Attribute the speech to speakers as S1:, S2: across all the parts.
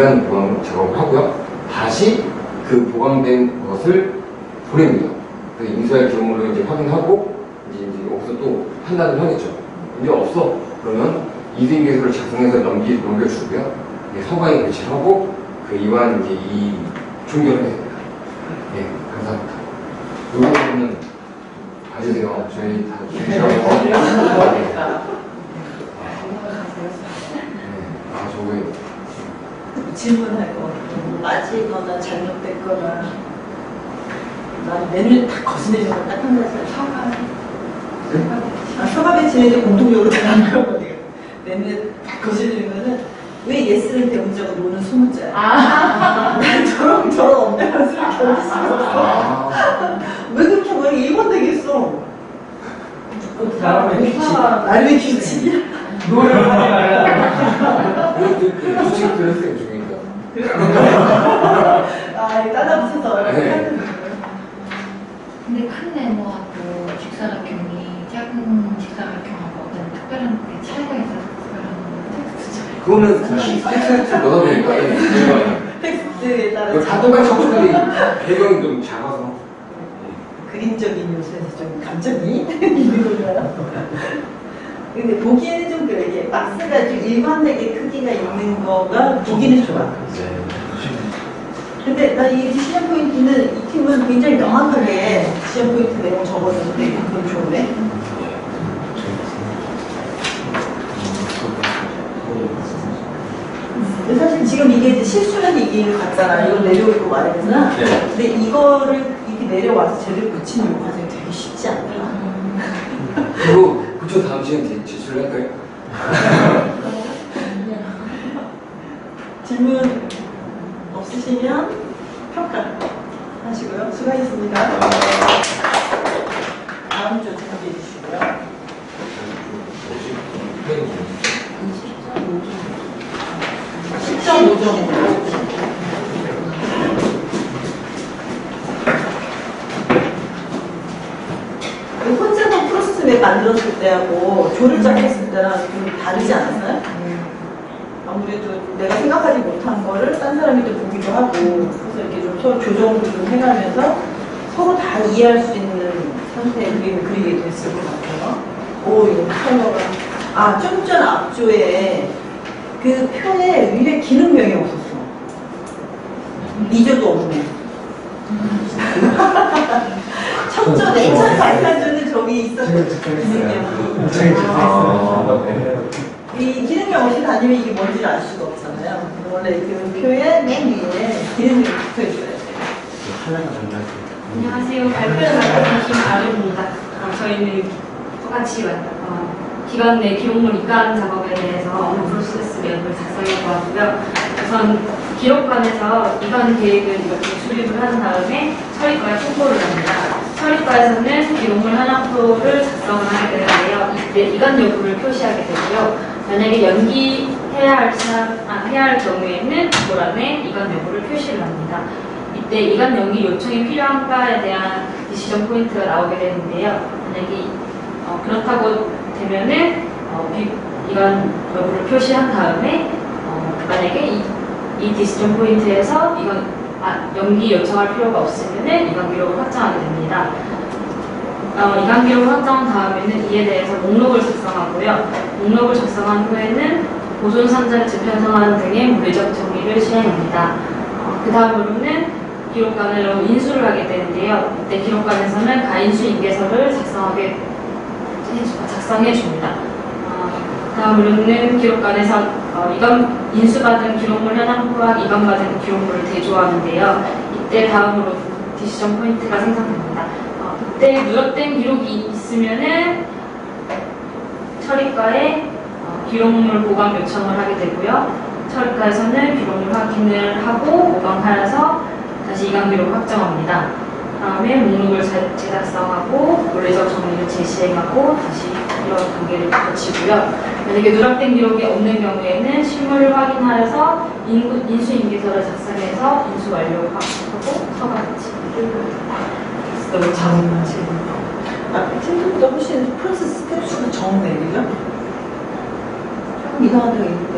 S1: 2간 보강 작업을 하고요. 다시 그 보강된 것을 보냅니다. 그래서 인수할 기록물을 이제 확인하고 이제 여기서 또 판단을 하겠죠. 이제 없어. 그러면 이수인계서를 작성해서 넘겨주고요. 서광에 배치를 하고 그 이완 이제 이 종결을 해야 됩니다. 네, 감사합니다. 이 부분은 봐주세요. 저희 다 저거에
S2: 질문할 거 빠지거나 잘못됐거나 난 내눈에 딱 거슬리는 건 딱 한 가지. 서갑에 지내도 공통적으로 다 안 그러거든요. 내 눈에 딱 거슬리는 거는 왜 예스를 배운 적은 노는 소문자야. 난 저런 없는 것을 견딜 수가 없어. 왜 그렇게 하면 1번 되겠어. 나름의 규칙이야.
S3: 노래를 하지 말아야
S1: 규칙 들었어요, 중이니까.
S2: 이거 따라붙여서.
S1: 네.
S4: 근데 큰 네모하고 직사각형이 작은 직사각형하고 어떤 특별한 차이가 있어서
S1: 그거는 텍스트 넣어도 되니까.
S2: 텍스트에 따라
S1: 다 똑같이 쳤는데 배경이 좀 작아서.
S2: 그림적인 요소에서 좀 감정이 있는 건가요? 근데 보기에는 좀 그래. 이게 박스가 좀 일관되게 크기가 있는 거가 보기는 좋아. 근데 나 이 디시전 포인트는 이 팀은 굉장히 명확하게 디시전 포인트 내용 적어줬는데 그건 좋네. 근데 사실 지금 이게 이제 실수는 이게 같잖아. 이걸 내려오고 말하잖아. 근데 이거를 이렇게 내려와서 제대로 붙이는 이 과정이 되게 쉽지 않다.
S1: 그거 그쪽 다음 시간에 제출을 할까요?
S2: 질문 없으시면 평가 하시고요. 수고하셨습니다. 다음 주 준비해 주시고요. 10.5점으로 혼자서 프로세스 맵 만들었을 때하고 조를 짝했을 때랑 좀 다르지 않았어요? 아무래도 내가 생각하지 못한 거를 딴 사람이 또 보기도 하고 그래서 이렇게 좀 서로 조정을 좀 해가면서 서로 다 이해할 수 있는 상태의 그림을 그리게 됐을 것 같아요. 오, 이거 컬러가 좀 전 앞조에 그 표에 위에 기능명이 없었어. 미조도 없네. 첫조 맨 처음 발표한조는 저기 있었거든. 이 기능명 없이 다니면 이게 뭔지를 알 수가 없잖아요. 원래 그 표에 맨 위에 기능명이 붙어 있어야 돼요.
S5: 안녕하세요. 발표를 맡은 김아름입니다. 저희는 똑같이 기관 내 기록물 입간 작업에 대해서 업무 프로세스 맵을 작성해 보았고요. 우선 기록관에서 입간 계획을 이렇게 수립을 한 다음에 처리과에 통보를 합니다. 처리과에서는 기록물 하나표를 작성을 하게 되는데요. 이때 이관 여부를 표시하게 되고요. 만약에 연기해야 할 경우에는 도란에 이관 여부를 표시를 합니다. 이때 이관 연기 요청이 필요한가에 대한 디시전 포인트가 나오게 되는데요. 만약에 그렇다고 되면은 이관 여부를 표시한 다음에 만약에 이 디시전 포인트에서 이건 연기 요청할 필요가 없으면은 이관 기록을 확정하게 됩니다. 이관 기록을 확정한 다음에는 이에 대해서 목록을 작성하고요. 목록을 작성한 후에는 보존 산자를 재편성하는 등의 물리적 정리를 시행합니다. 그 다음으로는 기록관으로 인수를 하게 되는데요. 이때 기록관에서는 가인수 인계서를 작성해 줍니다. 다음으로는 기록관에서 인수받은 기록물 현황표와 입안받은 기록물을 대조하는데요. 이때 다음으로 디시전 포인트가 생성됩니다. 이때 누락된 기록이 있으면은 처리과에 기록물 보강 요청을 하게 되고요. 처리과에서는 기록물 확인을 하고 보강하여서 다시 이관 기록을 확정합니다. 다음에 목록을 재작성하고 물리적 정리를 재시행하고 다시 이런 단계를 거치고요. 만약에 누락된 기록이 없는 경우에는 실물을 확인하여서 인수인계서를 작성해서 인수 완료하고 서같이 너무 작은 질문.
S2: 팀들보다 훨씬 프로세스 스텝 수가 적네, 그죠? 조금 이상한 데가 있는데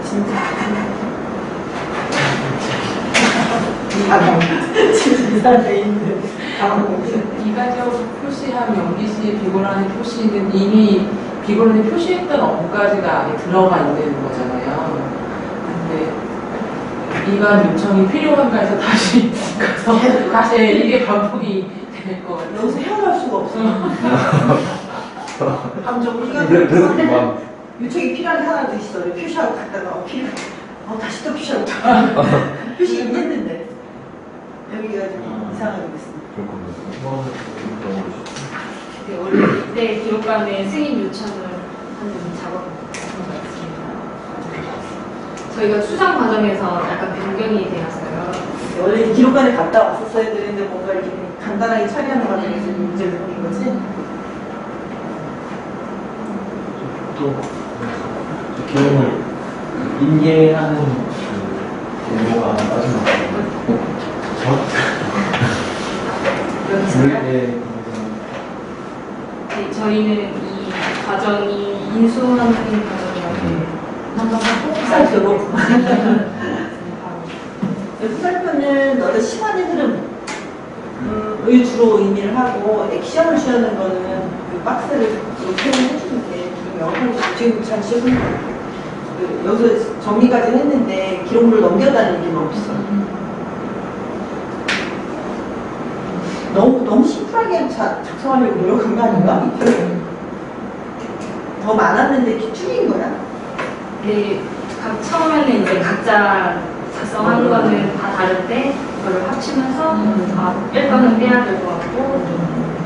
S2: 진짜 지금 이사돼 있는 다음
S3: 이가적 표시한 연기시 비고란의 표시는 이미 비고란이 표시했던 업무까지가 안에 들어가 있는 거잖아요. 근데 이관 요청이 필요한가 해서 다시 가서 다시 이게 반복이 될 것 같아요.
S2: 여기서 헤어날 수가 없어. 감정 우리가 요청이 필요한 게 하나 더 있어. 표시하고 갔다가 다시 또 표시하고 표시 이미 했는데 여기가 좀 이상하게 됐어.
S5: 네, 원래 이때 기록관에 승인 요청을 하는 작업이었습니다. 저희가 수상 과정에서 약간 변경이 되었어요.
S2: 원래 기록관에 갔다 왔었어야 되는데 뭔가 이렇게 간단하게 처리하는 과정에서 문제를 생긴 거지.
S6: 또 기록을 인계하는 그 공모가 마지막
S2: 여기서요?
S6: 네,
S5: 네, 저희는 이 과정이 인수하는 과정이라고 한번 꼭
S2: 살펴보고.
S5: 바로
S2: 여기 살펴는 너의 시간의 흐름을 주로 의미를 하고 액션을 취하는 거는 그 박스를 표현해 주는 게 좀 영어로 지금 잘 쓰고 여기서 정리까지 했는데 기록물을 넘겨다니는 게 없어. 너무 심플하게 작성하려고 노력한 거 아닌가? 더 많았는데 이렇게 줄인 거야?
S5: 네, 처음에는 이제 각자 작성한 거는 다 다른데 그걸 합치면서 뺄 거는 빼야 될 것 같고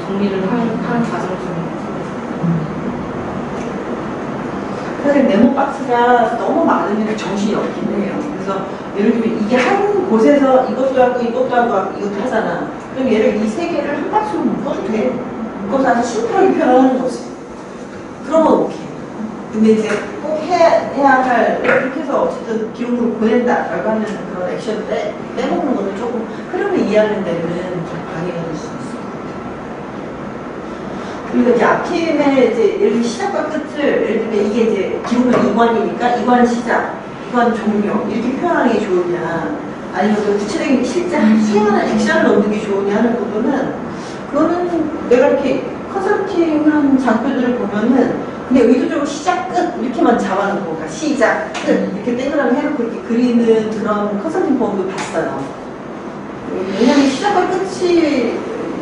S5: 정리를 하는 과정 중입니다.
S2: 사실 네모 박스가 너무 많으면 정신이 없긴 해요. 그래서 예를 들면 이게 한 곳에서 이것도 하고 이것도 하고 이것도 하잖아. 그럼 얘를 이 세 개를 한 박스로 묶어도 돼. 묶어서 아주 심플하게 표현하는 거지. 그러면 오케이. 근데 이제 꼭 해야 할, 이렇게 해서 어쨌든 기록으로 보낸다라고 하는 그런 액션을 빼먹는 것도 조금 흐름을 이해하는 데는 좀 방해가 될 수 있어요. 그리고 이제 앞팀의 이제 예를 들면 시작과 끝을 예를 들면 이게 이제 기록은 이관이니까 이관 시작, 이관 종료 이렇게 표현하는 게 좋으냐 아니면 그 구체적인 실제 수행하는 액션을 넣는 게 좋으냐 하는 부분은 그거는 내가 이렇게 컨설팅한 장표들을 보면은 그냥 의도적으로 시작 끝 이렇게만 잡아놓고 그러니까 시작 끝 이렇게 동그라미 해놓고 이렇게 그리는 그런 컨설팅 폼도 봤어요. 왜냐면 시작과 끝이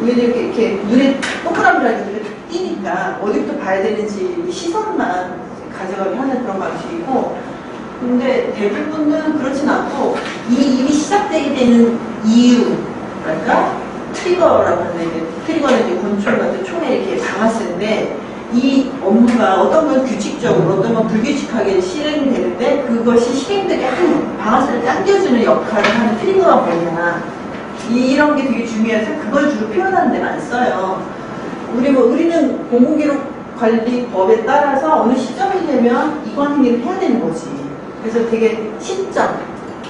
S2: 이렇게 눈에 동그라미라는 눈에 띄니까 어디부터 봐야 되는지 시선만 가져가게 하는 그런 방식이고, 근데 대부분은 그렇진 않고 이미 시작되게 되는 이유랄까 트리거라고 하는데 트리거는 이제 권총 같은 총에 이렇게 박았을 이 업무가 어떤 건 규칙적으로 어떤 건 불규칙하게 실행되는데 그것이 실행되게 한 방아쇠를 당겨주는 역할을 하는 트리거가 뭐냐 이런 게 되게 중요해서 그걸 주로 표현하는 데만 써요. 우리는 공공기록관리법에 따라서 어느 시점이 되면 이관 행위를 해야 되는 거지. 그래서 되게 시점,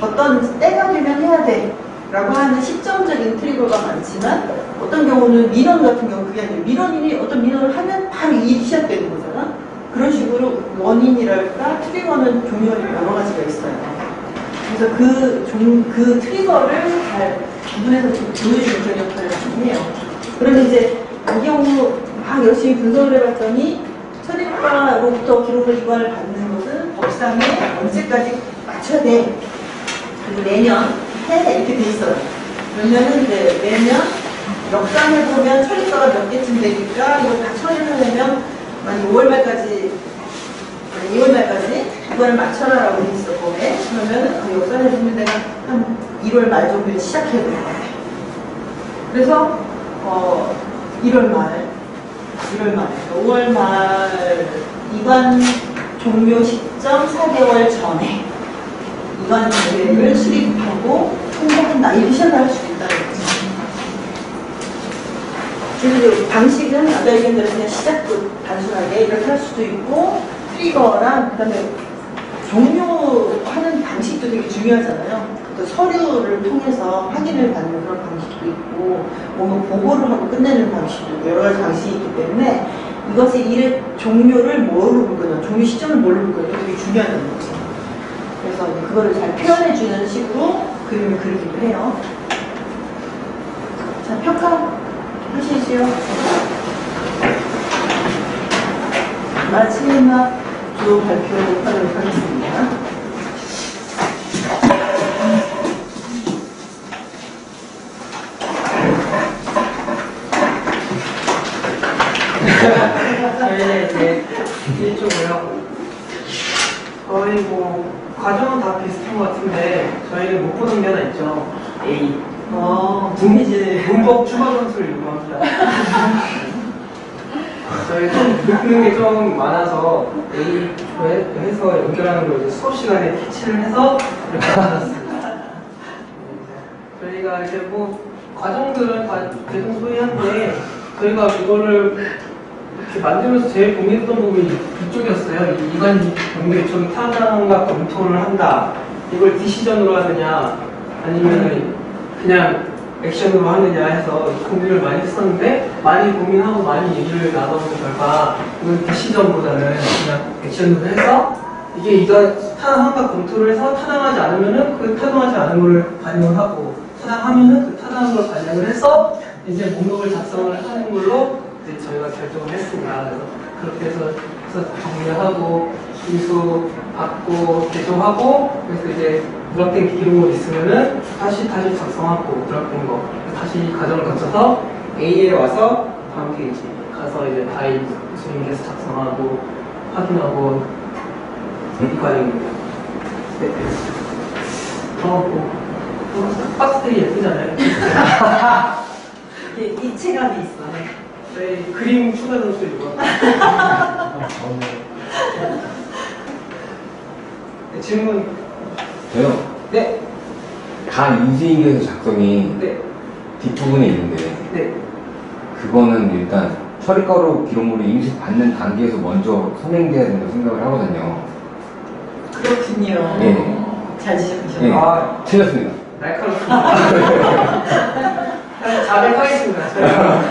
S2: 어떤 때가 되면 해야 돼 라고 하는 시점적인 트리거가 많지만 어떤 경우는 민원 같은 경우 그게 아니라 민원인이 어떤 민원을 하면 바로 일이 시작되는 거잖아. 그런 식으로 원인이랄까 트리거는 종류가 여러 가지가 있어요. 그래서 그 트리거를 잘 구분해서 좀 보여주는 그런 역할을 좀 해요. 그러면 이제 이 경우 막 열심히 분석을 해봤더니 천일과로부터 기록을 이관을 받는 것은 법상에 언제까지 맞춰야 돼. 그리고 내년 해 이렇게 돼 있어요. 그러면은 이제 매년 역산해 보면 천일과가 몇 개쯤 되니까 이거 다 처리를 하려면 한 5월 말까지 아니 2월 말까지 이거를 맞춰라라고 돼 있어 법에. 그러면 그 역산해 보면 내가 한 1월 말 정도에 시작해야 될 것 같아. 그래서 1월 말 5월 말 이관 종료 시점 4개월 전에 이관 계획을 수립하고 통보한다 이렇게 시작할 수 있다는 거죠. 그래서 방식은 아까 얘기한 대로 그냥 시작도 단순하게 이렇게 할 수도 있고 트리거랑 그다음에 종료하는 방식도 되게 중요하잖아요. 또 서류를 통해서 확인을 받는 그런 방식도 있고 뭔가 보고를 하고 끝내는 방식도 여러 가지 방식이 있기 때문에 이것의 일의 종료를 뭐로 볼 거냐, 종료 시점을 뭘로 볼 거냐 되게 중요하다는 거죠. 그래서 그거를 잘 표현해주는 식으로 그림을 그리기도 해요. 자, 평가 하시죠. 마지막 주 발표하도록 하겠습니다.
S7: 저희는 이제 일조고요. 거의 뭐 과정은 다 비슷한 것 같은데 저희는 못 보는 게 하나 있죠. A.
S2: 이제
S7: 문법 추가 점수를 요구합니다. 저희가 못 보는 게 좀 많아서 A조에 해서 연결하는 걸 이제 수업 시간에 캐치를 해서 이렇게 받았습니다. 저희가 이제 뭐 과정들은 다 대동소이한데 저희가 그거를 이렇게 만들면서 제일 고민했던 부분이 이쪽이었어요. 이 이관 연결 타당과 검토를 한다. 이걸 디시전으로 하느냐, 아니면 그냥 액션으로 하느냐 해서 고민을 많이 했었는데, 많이 고민하고 많이 얘기를 나눠본 결과, 이건 디시전보다는 그냥 액션으로 해서, 이게 이거 타당한가 검토를 해서 타당하지 않으면은 그 타당하지 않은 걸 반영을 하고, 타당하면은 그 타당한 걸 반영을 해서, 이제 목록을 작성을 하는 걸로 이제 저희가 결정을 했습니다. 그래서 그렇게 해서 정리하고 인수 받고 개조하고 그래서 이제 누락된 기록물 있으면은 다시 작성하고 누락된 거 다시 과정을 거쳐서 A에 와서 다음 페이지 가서 이제 다이 수행해서 작성하고 확인하고 이 과정입니다. 네. 박스들이 예쁘잖아요.
S2: 이체감이 있어.
S7: 네, 그림 추가 점수 이거. 네, 질문.
S1: 저요.
S7: 네,
S1: 다 인수인계에서 작성이
S7: 네,
S1: 뒷부분에 있는데
S7: 네.
S1: 그거는 일단 처리가로 기록물을 인수받는 단계에서 먼저 선행돼야 된다고 생각을 하거든요.
S2: 그렇군요.
S1: 네.
S2: 잘 지적하셨네요.
S1: 네.
S7: 아,
S1: 틀렸습니다.
S7: 날카롭습니다. 자백하겠습니다. 제가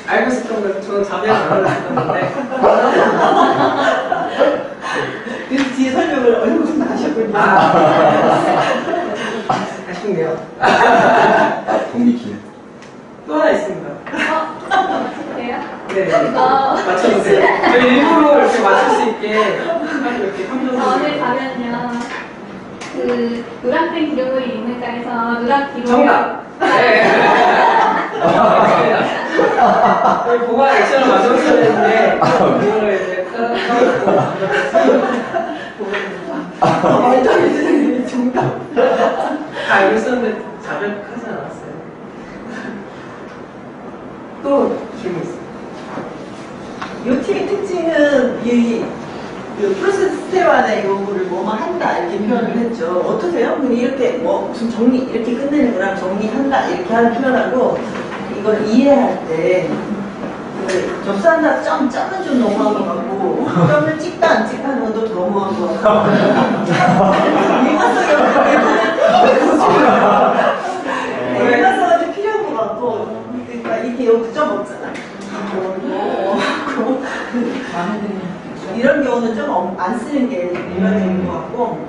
S7: 알고 있었던 걸 저는 자백을 안 하셨는데.
S2: 그 뒤에 설명을 얼굴 다 하셨군요.
S7: 아쉽네요.
S1: 동기키.
S7: 또 하나 있습니다.
S5: 그래요?
S7: 네, 맞춰주세요. 저희 일부러 이렇게 맞출 수 있게 이렇게
S5: 저를
S7: 평정을.
S5: 가면요. 그 누락된 기록물이 있는 장에서 누락 기록.
S7: 정답! 네. 저희 보관 액션을 만들었어야 되는데, 그거를 이제
S2: 말도 안 되는 정답.
S7: 다 알고 있었는데 자백하지 않았어요. 또 질문 있어요.
S2: 이 팀의 특징은 이 프로세스 스텝 안에 요거를 뭐뭐 한다 이렇게 표현을 했죠. 어떠세요? 근데 이렇게 뭐 무슨 정리 이렇게 끝내는 거랑 정리한다 이렇게 하는 표현하고 이걸 이해할 때 접수한다 점은 좀 너무한 것 같고 점을 찍다 안 찍다 하는 건 또 너무한 것 같고 일관성이 일관성이 좀 필요한 것 같고 그러니까 이렇게 여기 점 없잖아.
S3: 마음에 드는
S2: 이런 경우는 좀 안 쓰는 게 일반적인 것 같고,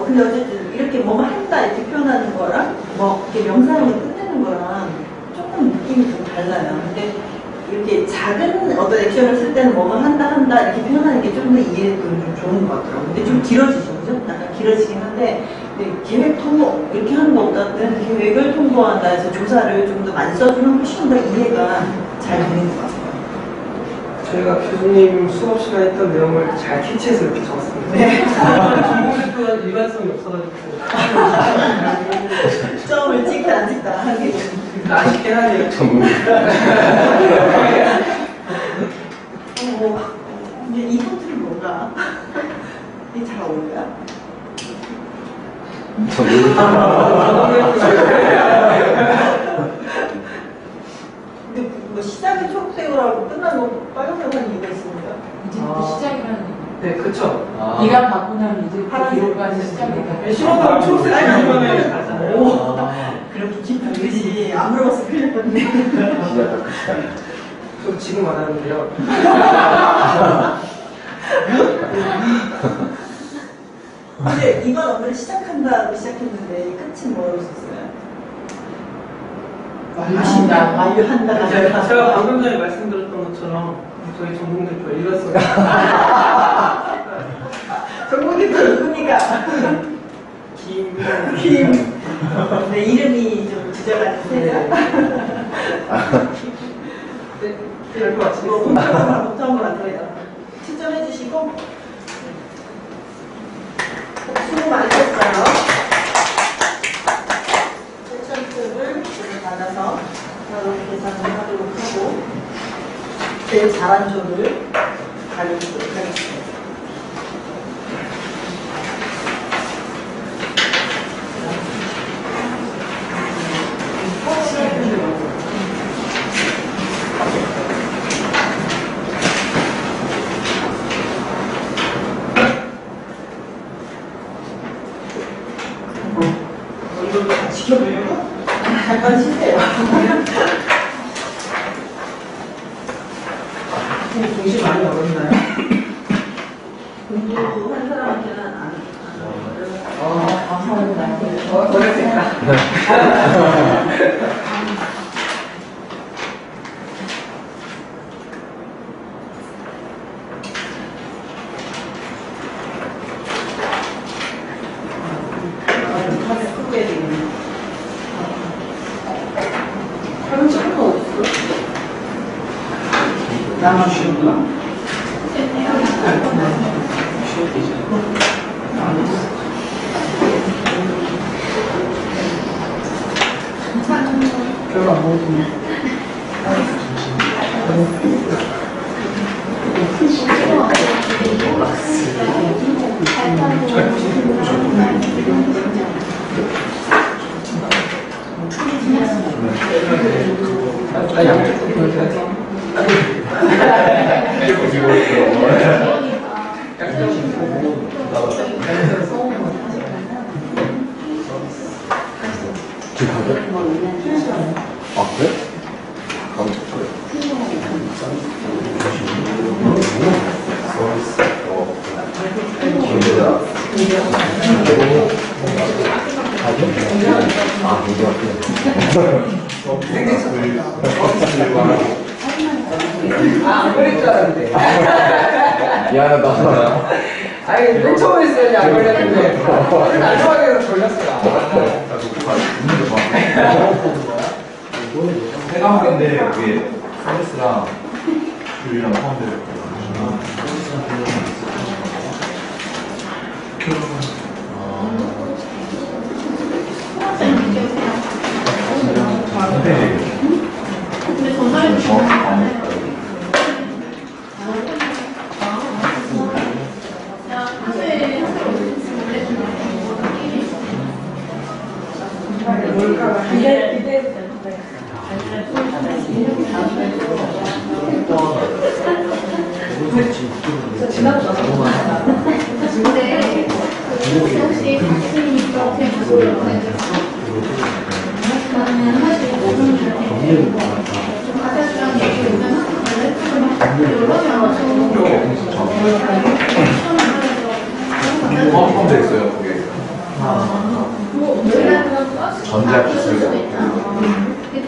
S2: 근데 어쨌든 이렇게 뭐뭐 한다 이렇게 표현하는 거랑 뭐 이렇게 명상으로 끝내는 거랑 조금 느낌이 좀 달라요. 근데 이렇게 작은 어떤 액션을 쓸 때는 뭐뭐 한다 이렇게 표현하는 게 좀 더 이해도 좀 좋은 것 같더라고요. 근데 좀 길어지죠, 그죠? 약간 길어지긴 한데, 근데 계획 통보 이렇게 하는 것보다는 계획을 통보한다 해서 조사를 좀 더 많이 써주면 훨씬 더 이해가 잘 되는 것 같아요.
S7: 저희가 교수님 수업 시간에 했던 내용을 잘 캐치해서 이렇게 적었습니다. 네. 중국에도 일관성이 없어가지고.
S2: 점을 찍다 안 찍다 하는 게
S7: 아쉽게 하네요.
S2: 근데 이 포트는 뭔가 이게 잘 어울려요? 근데 뭐 시작이 초록색으로 하고 끝나는 거 빨간색으로 하는 이유가 있습니다.
S3: 이제부터 시작이라는 얘기.
S7: 네, 그쵸.
S3: 네가 받고 나면 이제
S2: 파란색.
S3: 기록까지 시작이다.
S7: 신호등 초록색 아니면 가잖아요.
S2: 오, 그렇게 깊은지 안 물어봤으면 큰일 날 뻔했네.
S1: 시작합시다.
S7: 저 지금 안 하는데요.
S2: 근데 이건 업무를 시작한다고 시작했는데 이 끝은 뭐로 썼어요? 마신다, 완료한다.
S7: 제가 방금 전에 말씀드렸던 것처럼 저희 전공대표 일렀어요.
S2: 전공대표 누굽니까? 김. 네, 이름이 좀 부정하는데.
S7: 네, 될것 같아요.
S2: 못하는 거 같아요. 친절해 주시고. 수고 많으셨어요. 세션표를 받아서 바로 계산을 하도록 하고, 제일 잘한 조를 가려주도록 하겠습니다. 이걸 다 지켜보려고? 잠깐 쉬세요.
S7: 동시 많이 어렵나요?
S2: 공부한 사람한테는 안
S7: 어렵겠다.
S2: 하는 친구가 어딨어?
S7: 나만 쉬었나? 별로 안 먹었네.
S1: 아, 그래?
S7: 안 걸릴 줄 알았는데.
S1: 미안하다.
S7: 아니, 맨 처음에 했어야지 안 걸렸는데. 마지막에 걸렸어요.
S6: 해감인데 그게 서비스랑 귤이랑 포함되어
S4: 근데 전화해 주시면 근데 혹시 교수님이 그렇게 보여요? 저는 사실 모르는 줄 가족이랑 얘기 오면
S6: 포함되어 있어요 그게 전자 기술이요.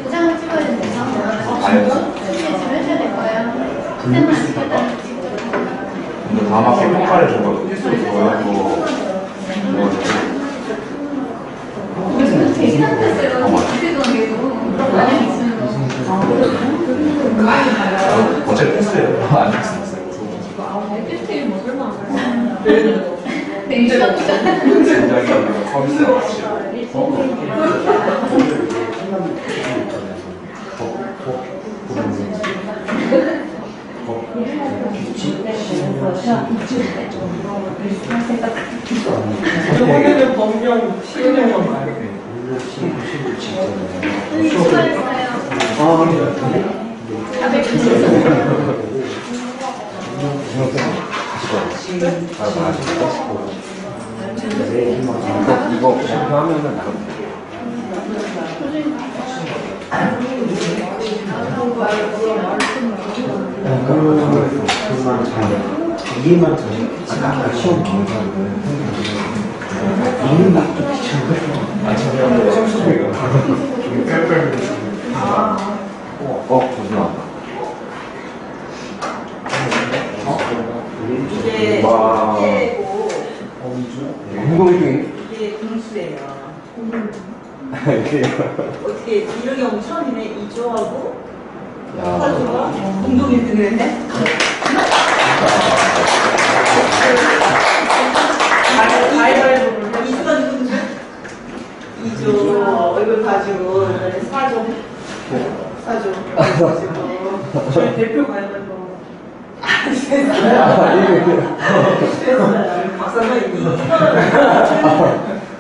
S4: 도장을 찍어야 된대서
S6: 아니요.
S4: 준비를 해줘야 될 거예요. 그때만 안 찍어달라고
S6: 근데 다 맞게 평가를 줘서 필수로 줘야 또
S4: 요즘은 되게 한댔어요. 그때도 계속 많이 있으면
S6: 어차피 필수예요. 안 필수였어요.
S4: 되게 시원하죠.
S6: 굉장히 서비스가 없이
S7: 저번에는 범령 시행령 말이에요.
S4: 수고했어요.
S1: 이거 발표하면은 나름
S8: 이해만 잘 아까 시험 보는 사람들은 이해만 좀 귀찮은 거예요.
S6: 아침에
S2: 점수예요. 어떻게 이런 경우 처음이네. 이조하고 서주가 공동 1등을 했네. 이수가 누군데? 이조 얼굴 가지고 그다음에 사조 가지고 저희 대표 가위바위보. 됐어요.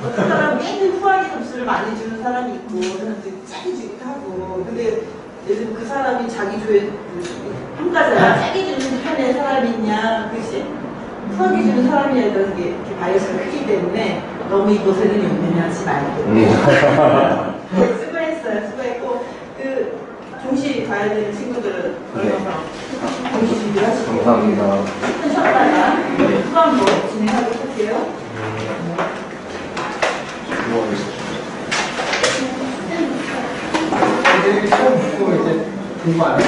S2: 어떤 사람은 맨날 후하게 점수를 많이 주는 사람이 있고, 짜게 주기도 하고. 근데 요즘 그 사람이 자기 조에 평가자야 짜게 주는 편의 사람이 있냐, 그치? 후하게 주는 사람이냐, 이런 게 이렇게 바이어스가 크기 때문에 너무 이곳에는 연연하지 말고. 수고했어요. 수고했고, 그 종시 가야 되는 친구들은 얼마나 종시 준비하시고.
S1: 감사합니다.
S2: 쉬었다가 후반부 진행하도록 할게요.
S7: 애들이 처음 듣고 이제 공부 안 해.